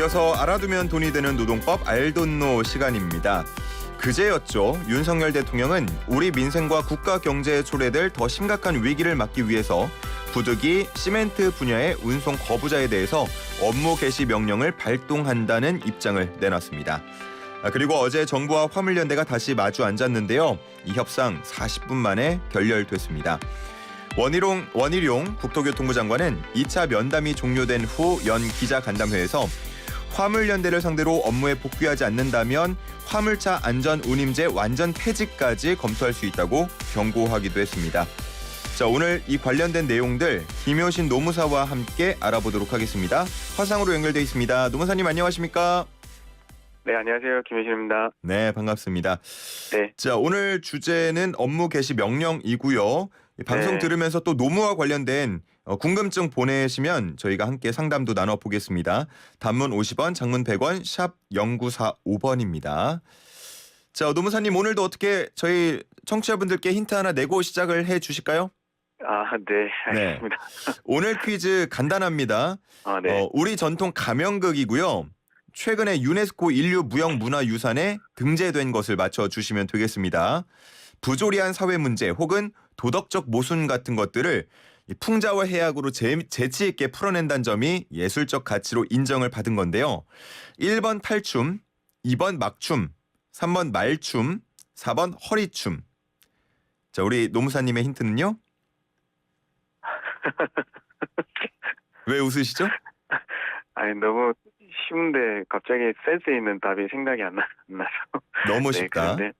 이어서 알아두면 돈이 되는 노동법 알돈노 시간입니다. 그제였죠. 윤석열 대통령은 우리 민생과 국가 경제에 초래될 더 심각한 위기를 막기 위해서 부득이 시멘트 분야의 운송 거부자에 대해서 업무 개시 명령을 발동한다는 입장을 내놨습니다. 그리고 어제 정부와 화물연대가 다시 마주 앉았는데요. 이 협상 40분 만에 결렬됐습니다. 원희룡 국토교통부 장관은 2차 면담이 종료된 후 연 기자간담회에서 화물연대를 상대로 업무에 복귀하지 않는다면 화물차 안전 운임제 완전 폐지까지 검토할 수 있다고 경고하기도 했습니다. 자, 오늘 이 관련된 내용들 김효신 노무사와 함께 알아보도록 하겠습니다. 화상으로 연결돼 있습니다. 노무사님 안녕하십니까? 네, 안녕하세요. 김효신입니다. 네, 반갑습니다. 네. 자, 오늘 주제는 업무 개시 명령이고요. 이 방송 네. 들으면서 또 노무와 관련된 궁금증 보내시면 저희가 함께 상담도 나눠보겠습니다. 단문 50원, 장문 100원, 샵 0945번입니다. 자, 노무사님 오늘도 어떻게 저희 청취자분들께 힌트 하나 내고 시작을 해 주실까요? 네, 알겠습니다. 오늘 퀴즈 간단합니다. 네. 우리 전통 가명극이고요. 최근에 유네스코 인류 무형문화유산에 등재된 것을 맞춰주시면 되겠습니다. 부조리한 사회 문제 혹은 도덕적 모순 같은 것들을 풍자와 해악으로 재치 있게 풀어낸다는 점이 예술적 가치로 인정을 받은 건데요. 1번 탈춤, 2번 막춤, 3번 말춤, 4번 허리춤. 자, 우리 노무사님의 힌트는요? 왜 웃으시죠? 아니, 너무 쉬운데 갑자기 센스 있는 답이 생각이 안 나서. 너무 네, 쉽다. 그런데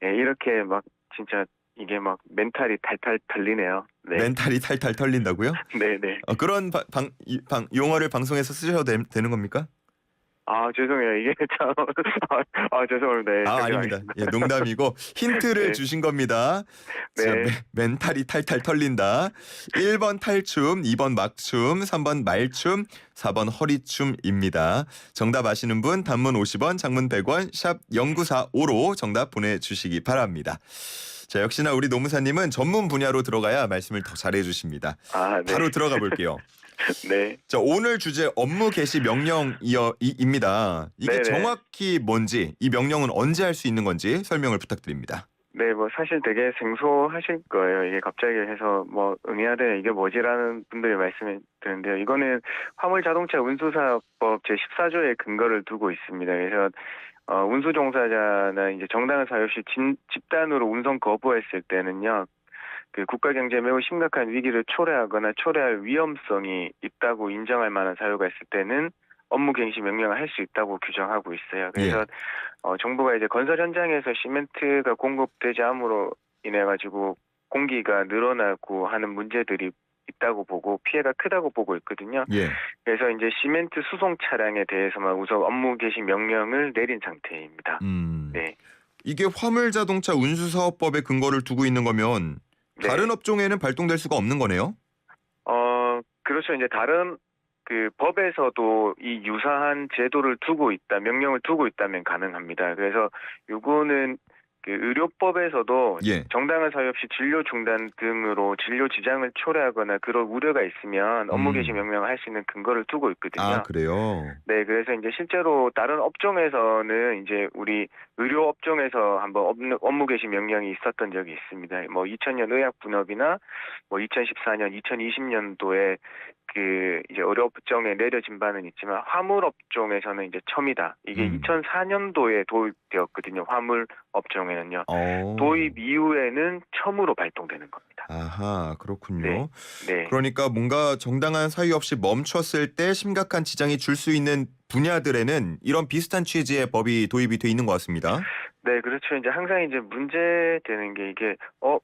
이렇게 막 진짜 이게 막 멘탈이 탈탈 털리네요. 네. 멘탈이 탈탈 털린다고요? 네네. 그런 용어를 방송에서 쓰셔도 되는 겁니까? 죄송해요. 이게 참. 죄송합니다. 네, 아닙니다. 예, 농담이고 힌트를 네. 주신 겁니다. 네. 자, 멘탈이 탈탈 털린다. 1번 탈춤, 2번 막춤, 3번 말춤, 4번 허리춤입니다. 정답 아시는 분 단문 50원, 장문 100원, 샵 0945로 정답 보내주시기 바랍니다. 자, 역시나 우리 노무사님은 전문 분야로 들어가야 말씀을 더 잘해 주십니다. 네. 바로 들어가 볼게요. 네. 자, 오늘 주제 업무 개시 명령입니다. 이게 네네. 정확히 뭔지, 이 명령은 언제 할 수 있는 건지 설명을 부탁드립니다. 네, 사실 되게 생소하실 거예요. 이게 갑자기 해서 응해야 돼, 이게 뭐지라는 분들이 말씀을 드는데요. 이거는 화물자동차 운수사업법 제14조의 근거를 두고 있습니다. 그래서 운수종사자나 이제 정당한 사유 없이 집단으로 운송 거부했을 때는요, 그 국가 경제에 매우 심각한 위기를 초래하거나 초래할 위험성이 있다고 인정할 만한 사유가 있을 때는 업무 갱시 명령을 할 수 있다고 규정하고 있어요. 그래서 정부가 이제 건설 현장에서 시멘트가 공급되지 않음으로 인해 가지고 공기가 늘어나고 하는 문제들이 있다고 보고 피해가 크다고 보고 있거든요. 예. 그래서 이제 시멘트 수송 차량에 대해서만 우선 업무 개시 명령을 내린 상태입니다. 네. 이게 화물자동차 운수사업법에 근거를 두고 있는 거면 네. 다른 업종에는 발동될 수가 없는 거네요? 그렇죠. 이제 다른 그 법에서도 이 유사한 제도를 두고 있다, 명령을 두고 있다면 가능합니다. 그래서 요거는 그 의료법에서도 정당한 사유 없이 진료 중단 등으로 진료 지장을 초래하거나 그런 우려가 있으면 업무 개시 명령을 할 수 있는 근거를 두고 있거든요. 그래요? 네, 그래서 이제 실제로 다른 업종에서는 이제 우리 의료 업종에서 한번 업무 개시 명령이 있었던 적이 있습니다. 2000년 의약분업이나 2014년, 2020년도에 그 이제 의료 업종에 내려진 바는 있지만 화물 업종에서는 이제 처음이다. 이게 2004년도에 도입되었거든요. 화물 업종에는요. 도입 이후에는 처음으로 발동되는 겁니다. 아하, 그렇군요. 네. 그러니까 뭔가 정당한 사유 없이 멈췄을 때 심각한 지장이 줄 수 있는 분야들에는 이런 비슷한 취지의 법이 도입이 돼 있는 것 같습니다. 네, 그렇죠. 이제 항상 이제 문제되는 게 이게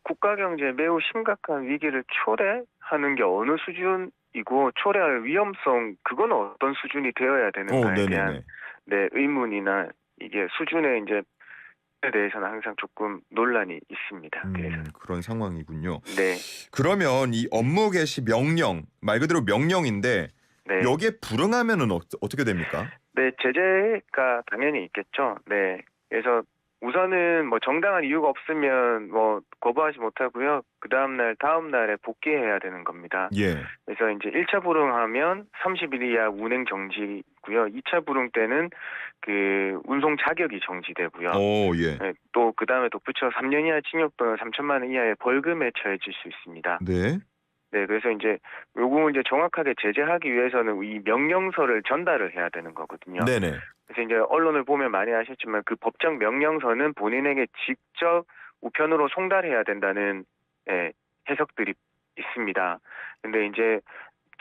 국가 경제에 매우 심각한 위기를 초래하는 게 어느 수준이고 초래할 위험성 그건 어떤 수준이 되어야 되는가에 대한 의문이나 이게 수준의 이제 에 대해서는 항상 조금 논란이 있습니다. 그래서 그런 상황이군요. 네. 그러면 이 업무 개시 명령 말 그대로 명령인데 여기에 불응하면은 어떻게 됩니까? 네, 제재가 당연히 있겠죠. 네. 그래서 우선은 뭐 정당한 이유가 없으면 뭐 거부하지 못하고요. 그 다음 날에 복귀해야 되는 겁니다. 예. 그래서 이제 1차 불응하면 30일 이하 운행 정지고요. 2차 불응 때는 그 운송 자격이 정지되고요. 예. 네, 또 그다음에 덧붙여 3년 이하 징역 또는 3천만 원 이하의 벌금에 처해질 수 있습니다. 네. 네, 그래서 이제 요거 이제 정확하게 제재하기 위해서는 이 명령서를 전달을 해야 되는 거거든요. 네네. 그래서 이제 언론을 보면 많이 아셨지만 그 법정 명령서는 본인에게 직접 우편으로 송달해야 된다는 해석들이 있습니다. 근데 이제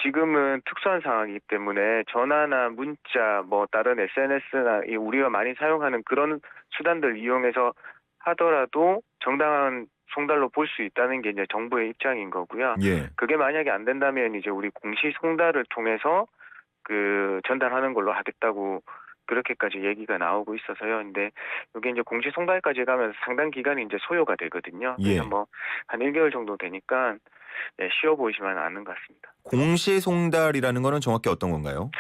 지금은 특수한 상황이기 때문에 전화나 문자, 뭐 다른 SNS나 우리가 많이 사용하는 그런 수단들 이용해서 하더라도 정당한 송달로 볼 수 있다는 게 이제 정부의 입장인 거고요. 예. 그게 만약에 안 된다면 이제 우리 공시 송달을 통해서 그 전달하는 걸로 하겠다고 그렇게까지 얘기가 나오고 있어서요. 근데 이게 이제 공시 송달까지 가면 상당 기간이 이제 소요가 되거든요. 그래서 예. 뭐 한 1개월 정도 되니까 쉬워 보이지만 않는 것 같습니다. 공시 송달이라는 거는 정확히 어떤 건가요?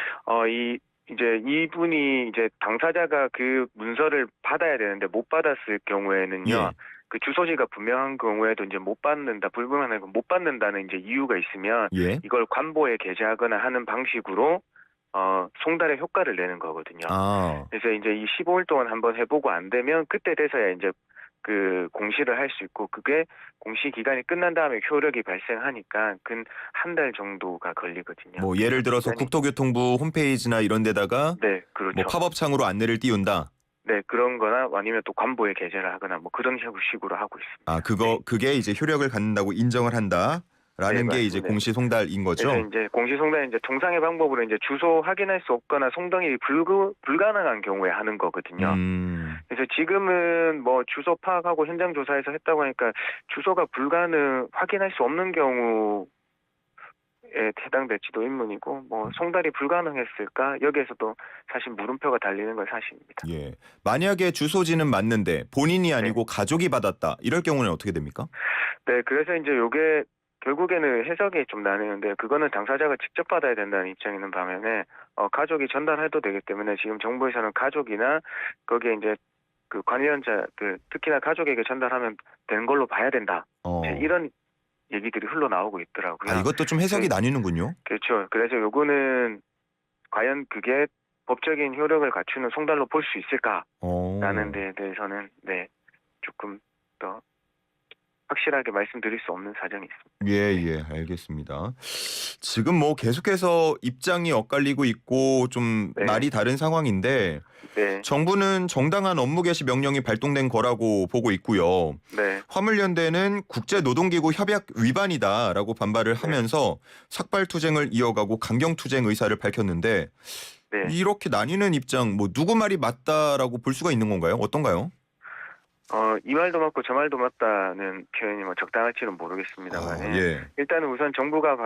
이제 이분이 이제 당사자가 그 문서를 받아야 되는데 못 받았을 경우에는요. 예. 그 주소지가 분명한 경우에도 이제 못 받는다, 불분명한 못 받는다는 이제 이유가 있으면 예. 이걸 관보에 게재하거나 하는 방식으로 송달의 효과를 내는 거거든요. 아. 그래서 이제 이 15일 동안 한번 해보고 안 되면 그때 돼서야 이제 그 공시를 할 수 있고 그게 공시 기간이 끝난 다음에 효력이 발생하니까 근 한 달 정도가 걸리거든요. 뭐 예를 들어서 국토교통부 홈페이지나 이런 데다가 네, 그렇죠. 뭐 팝업 창으로 안내를 띄운다. 네, 그런 거나 아니면 또 관보에 게재를 하거나 뭐 그런 식으로 하고 있습니다. 아, 그게 이제 효력을 갖는다고 인정을 한다라는 네, 게 이제 맞습니다. 공시 송달인 거죠. 그래서 이제 공시 송달은 이제 통상의 방법으로 이제 주소 확인할 수 없거나 송달이 불가능한 경우에 하는 거거든요. 그래서 지금은 뭐 주소 파악하고 현장 조사해서 했다고 하니까 주소가 확인할 수 없는 경우에 해당될지도 의문이고 뭐 송달이 불가능했을까 여기에서도 사실 물음표가 달리는 건 사실입니다. 예. 만약에 주소지는 맞는데 본인이 아니고 가족이 받았다. 이럴 경우는 어떻게 됩니까? 네, 그래서 이제 요게 결국에는 해석이 좀 나뉘는데 그거는 당사자가 직접 받아야 된다는 입장이 있는 반면에 가족이 전달해도 되기 때문에 지금 정부에서는 가족이나 거기에 이제 그 관련자들 특히나 가족에게 전달하면 되는 걸로 봐야 된다. 이런 얘기들이 흘러나오고 있더라고요. 아, 이것도 좀 해석이 나뉘는군요. 그렇죠. 그래서 요거는 과연 그게 법적인 효력을 갖추는 송달로 볼 수 있을까라는 데에 대해서는 조금 더 확실하게 말씀드릴 수 없는 사정이 있습니다. 예, 알겠습니다. 지금 뭐 계속해서 입장이 엇갈리고 있고 좀 말이 다른 상황인데 정부는 정당한 업무 개시 명령이 발동된 거라고 보고 있고요. 화물연대는 국제노동기구 협약 위반이다라고 반발을 하면서 삭발투쟁을 이어가고 강경투쟁 의사를 밝혔는데 이렇게 나뉘는 입장 뭐 누구 말이 맞다라고 볼 수가 있는 건가요? 어떤가요? 이 말도 맞고 저 말도 맞다는 표현이 뭐 적당할지는 모르겠습니다만 일단은 우선 정부가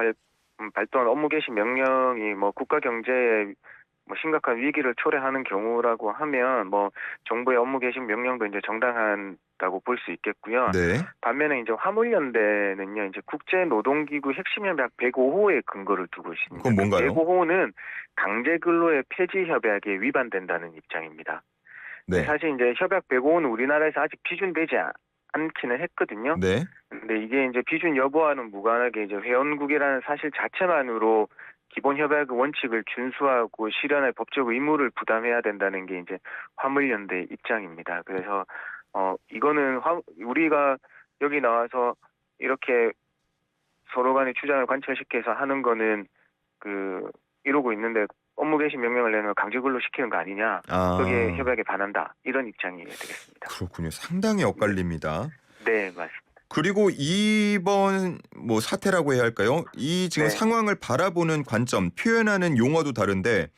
발동한 업무 개시 명령이 뭐 국가 경제에 뭐 심각한 위기를 초래하는 경우라고 하면 뭐 정부의 업무 개시 명령도 이제 정당하다고 볼 수 있겠고요. 반면에 이제 화물연대는요 이제 국제노동기구 핵심협약 105호에 근거를 두고 있습니다. 그건 뭔가요? 105호는 강제근로의 폐지 협약에 위반된다는 입장입니다. 사실 이제 협약 105호는 우리나라에서 아직批准되지 않기는 했거든요. 근데 이게 이제批准여부와는 무관하게 이제 회원국이라는 사실 자체만으로 기본 협약의 원칙을 준수하고 실현할 법적 의무를 부담해야 된다는 게 이제 화물연대의 입장입니다. 그래서 이거는 우리가 여기 나와서 이렇게 서로 간의 주장을 관철시켜서 하는 거는 이러고 있는데 업무 개시 명령을 내는 강제근로 시키는 거 아니냐. 거기에 협약에 반한다. 이런 입장이 되겠습니다. 그렇군요. 상당히 엇갈립니다. 네, 맞습니다. 그리고 이번 뭐 사태라고 해야 할까요? 이 지금 상황을 바라보는 관점, 표현하는 용어도 다른데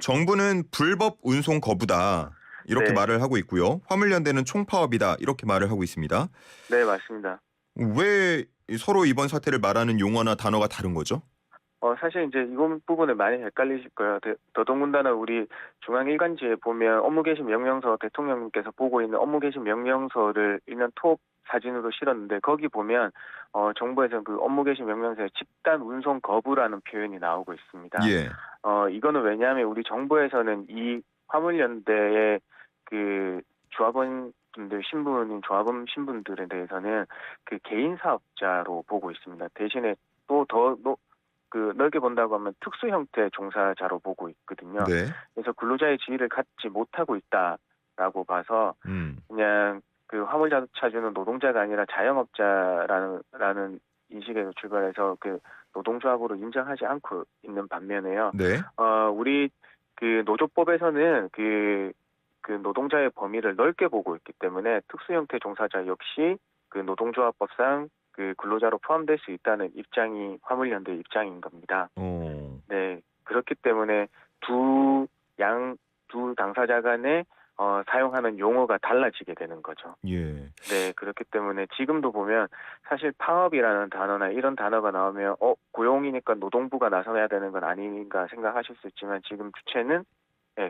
정부는 불법 운송 거부다. 이렇게 말을 하고 있고요. 화물연대는 총파업이다. 이렇게 말을 하고 있습니다. 네, 맞습니다. 왜 서로 이번 사태를 말하는 용어나 단어가 다른 거죠? 사실 이제 이번 부분을 많이 헷갈리실 거예요. 더더군다나 우리 중앙일간지에 보면 업무 개시 명령서 대통령님께서 보고 있는 업무 개시 명령서를 일면 톱 사진으로 실었는데 거기 보면 정부에서는 그 업무 개시 명령서에 집단 운송 거부라는 표현이 나오고 있습니다. 이거는 왜냐하면 우리 정부에서는 이 화물연대의 그 조합원 분들 신분인 조합원 신분들에 대해서는 그 개인 사업자로 보고 있습니다. 대신에 또 더 넓게 본다고 하면 특수 형태 종사자로 보고 있거든요. 네. 그래서 근로자의 지위를 갖지 못하고 있다라고 봐서 그냥 그 화물자동차주는 노동자가 아니라 자영업자라는 인식에서 출발해서 그 노동조합으로 인정하지 않고 있는 반면에요. 네. 우리 그 노조법에서는 그 노동자의 범위를 넓게 보고 있기 때문에 특수 형태 종사자 역시 그 노동조합법상 그 근로자로 포함될 수 있다는 입장이 화물연대의 입장인 겁니다. 네, 그렇기 때문에 두 당사자 간에 사용하는 용어가 달라지게 되는 거죠. 예. 네, 그렇기 때문에 지금도 보면 사실 파업이라는 단어나 이런 단어가 나오면 고용이니까 노동부가 나서야 되는 건 아닌가 생각하실 수 있지만 지금 주체는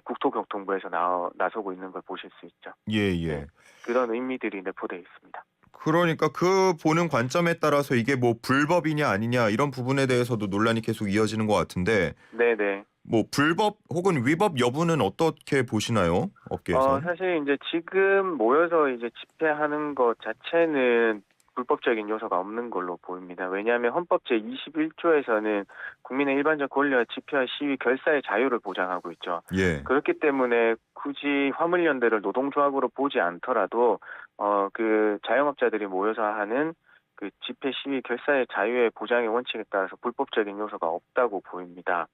국토교통부에서 나서고 있는 걸 보실 수 있죠. 예. 네, 그런 의미들이 내포되어 있습니다. 그러니까 그 보는 관점에 따라서 이게 뭐 불법이냐 아니냐 이런 부분에 대해서도 논란이 계속 이어지는 것 같은데 네네. 뭐 불법 혹은 위법 여부는 어떻게 보시나요? 업계에서? 사실 이제 지금 모여서 이제 집회하는 것 자체는 불법적인 요소가 없는 걸로 보입니다. 왜냐하면 헌법 제21조에서는 국민의 일반적 권리와 집회와 시위, 결사의 자유를 보장하고 있죠. 예. 그렇기 때문에 굳이 화물연대를 노동조합으로 보지 않더라도 그 자영업자들이 모여서 하는 그 집회, 시위, 결사의 자유의 보장의 원칙에 따라서 불법적인 요소가 없다고 보입니다.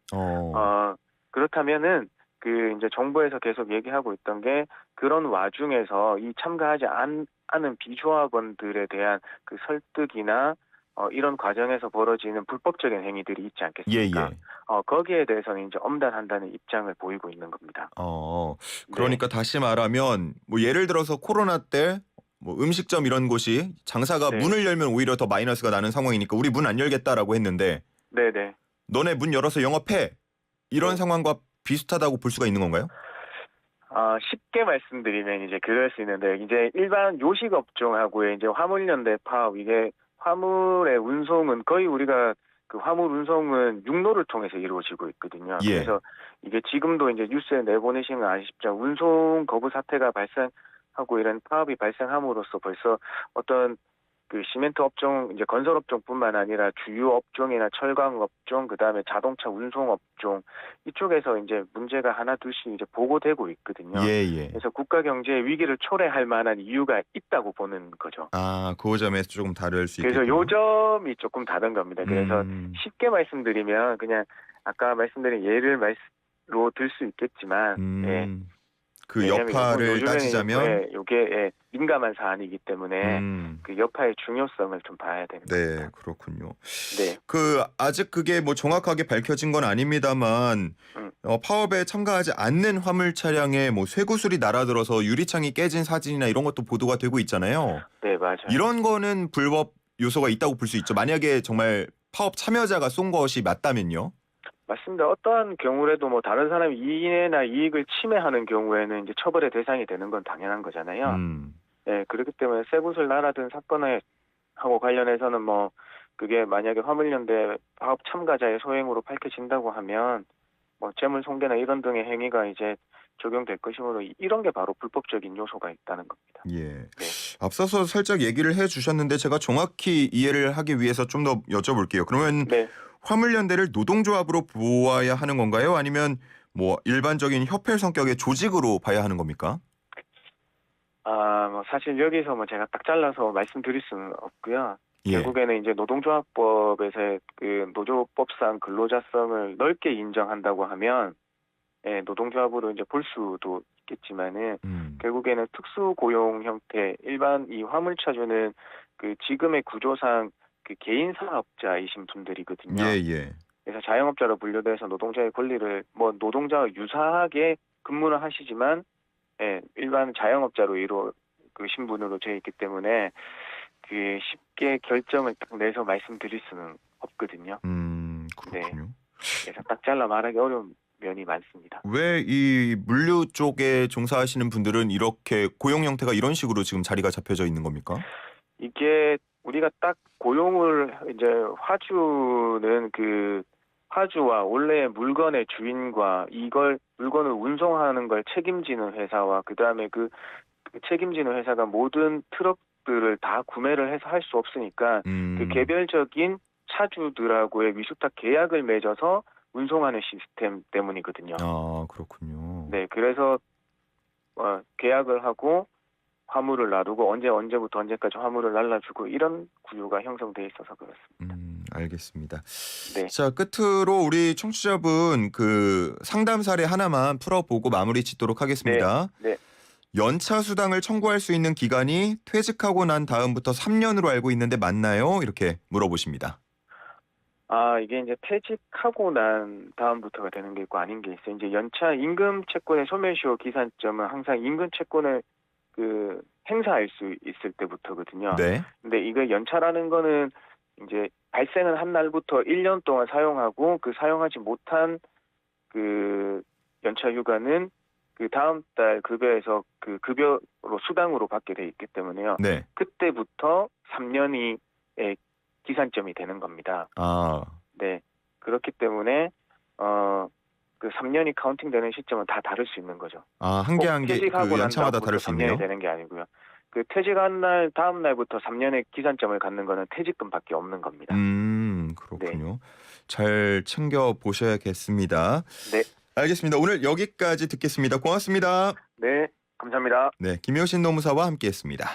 그렇다면은 그 이제 정부에서 계속 얘기하고 있던 게 그런 와중에서 이 참가하지 않은 비조합원들에 대한 그 설득이나 이런 과정에서 벌어지는 불법적인 행위들이 있지 않겠습니까? 예. 거기에 대해서는 이제 엄단한다는 입장을 보이고 있는 겁니다. 그러니까 네. 다시 말하면 뭐 예를 들어서 코로나 때 뭐 음식점 이런 곳이 장사가 네. 문을 열면 오히려 더 마이너스가 나는 상황이니까 우리 문 안 열겠다라고 했는데 네네. 너네 문 열어서 영업해 이런 네. 상황과 비슷하다고 볼 수가 있는 건가요? 쉽게 말씀드리면 이제 그럴 수 있는데 이제 일반 요식 업종하고의 이제 화물연대 파업 이게 화물의 운송은 거의 우리가 그 화물 운송은 육로를 통해서 이루어지고 있거든요. 예. 그래서 이게 지금도 이제 뉴스에 내보내시면 아시겠지만 운송 거부 사태가 발생하고 이런 파업이 발생함으로써 벌써 어떤 그 시멘트 업종, 이제 건설 업종뿐만 아니라 주유 업종이나 철강 업종, 그다음에 자동차 운송 업종 이쪽에서 이제 문제가 하나 둘씩 이제 보고되고 있거든요. 예. 그래서 국가 경제의 위기를 초래할 만한 이유가 있다고 보는 거죠. 그 점에서 조금 다를 수 그래서 있겠군요. 요 점이 조금 다른 겁니다. 그래서 쉽게 말씀드리면 그냥 아까 말씀드린 예로 들 수 있겠지만, 그 왜냐면 여파를 요즘에는 따지자면 이게 민감한 사안이기 때문에 그 여파의 중요성을 좀 봐야 되는 네, 겁니다. 그렇군요. 네. 그 아직 그게 뭐 정확하게 밝혀진 건 아닙니다만 파업에 참가하지 않는 화물 차량에 뭐 쇠구슬이 날아들어서 유리창이 깨진 사진이나 이런 것도 보도가 되고 있잖아요. 네, 맞아요. 이런 거는 불법 요소가 있다고 볼 수 있죠. 만약에 정말 파업 참여자가 쏜 것이 맞다면요. 맞습니다. 어떠한 경우라도 뭐 다른 사람의 이해나 이익을 침해하는 경우에는 이제 처벌의 대상이 되는 건 당연한 거잖아요. 네, 그렇기 때문에 쇠구슬 날아든 사건에 하고 관련해서는 뭐 그게 만약에 화물연대 파업 참가자의 소행으로 밝혀진다고 하면 뭐 재물 손괴나 이런 등의 행위가 이제 적용될 것이므로 이런 게 바로 불법적인 요소가 있다는 겁니다. 예. 네. 앞서서 살짝 얘기를 해주셨는데 제가 정확히 이해를 하기 위해서 좀 더 여쭤볼게요. 그러면 네. 화물연대를 노동조합으로 보아야 하는 건가요? 아니면 뭐 일반적인 협회 성격의 조직으로 봐야 하는 겁니까? 뭐 사실 여기서 뭐 제가 딱 잘라서 말씀드릴 수는 없고요. 예. 결국에는 이제 노동조합법에서의 그 노조법상 근로자성을 넓게 인정한다고 하면 노동조합으로 이제 볼 수도 있겠지만은 결국에는 특수 고용 형태 일반 이 화물차주는 그 지금의 구조상 그 개인 사업자이신 분들이거든요. 예. 그래서 자영업자로 분류돼서 노동자의 권리를 뭐 노동자와 유사하게 근무를 하시지만 일반 자영업자로 그 신분으로 되어 있기 때문에 그 쉽게 결정을 딱 내서 말씀드릴 수는 없거든요. 그렇군요. 네. 그래서 딱 잘라 말하기 어려운 면이 많습니다. 왜 이 물류 쪽에 종사하시는 분들은 이렇게 고용 형태가 이런 식으로 지금 자리가 잡혀져 있는 겁니까? 이게 우리가 딱 고용을 이제 화주는 그 화주와 원래 물건의 주인과 이걸 물건을 운송하는 걸 책임지는 회사와 그다음에 그 그 책임지는 회사가 모든 트럭들을 다 구매를 해서 할 수 없으니까 그 개별적인 차주들하고의 위숙탁 계약을 맺어서 운송하는 시스템 때문이거든요. 아, 그렇군요. 네, 그래서 계약을 하고 화물을 놔두고 언제부터 언제까지 화물을 날라주고 이런 구조가 형성돼 있어서 그렇습니다. 알겠습니다. 네. 자, 끝으로 우리 청취자분 그 상담 사례 하나만 풀어보고 마무리 짓도록 하겠습니다. 네. 연차 수당을 청구할 수 있는 기간이 퇴직하고 난 다음부터 3년으로 알고 있는데 맞나요? 이렇게 물어보십니다. 이게 이제 퇴직하고 난 다음부터가 되는 게 있고 아닌 게 있어요. 이제 연차 임금 채권의 소멸시효 기산점은 항상 임금 채권을 행사할 수 있을 때부터거든요. 네. 근데 이거 연차라는 거는 이제 발생을 한 날부터 1년 동안 사용하고 그 사용하지 못한 그 연차 휴가는 그 다음 달 급여에서 그 급여로 수당으로 받게 돼 있기 때문에요. 네. 그때부터 3년이 기산점이 되는 겁니다. 네. 그렇기 때문에 그 3년이 카운팅되는 시점은 다 다를 수 있는 거죠. 한 개 한 개 퇴직하고 그 난 연차마다 다음부터 다를 수 있네요. 3년이 되는 게 아니고요. 그 퇴직한 날 다음 날부터 3년의 기산점을 갖는 거는 퇴직금밖에 없는 겁니다. 그렇군요. 잘 챙겨 보셔야겠습니다. 네. 알겠습니다. 오늘 여기까지 듣겠습니다. 고맙습니다. 네. 감사합니다. 네, 김효신 노무사와 함께했습니다.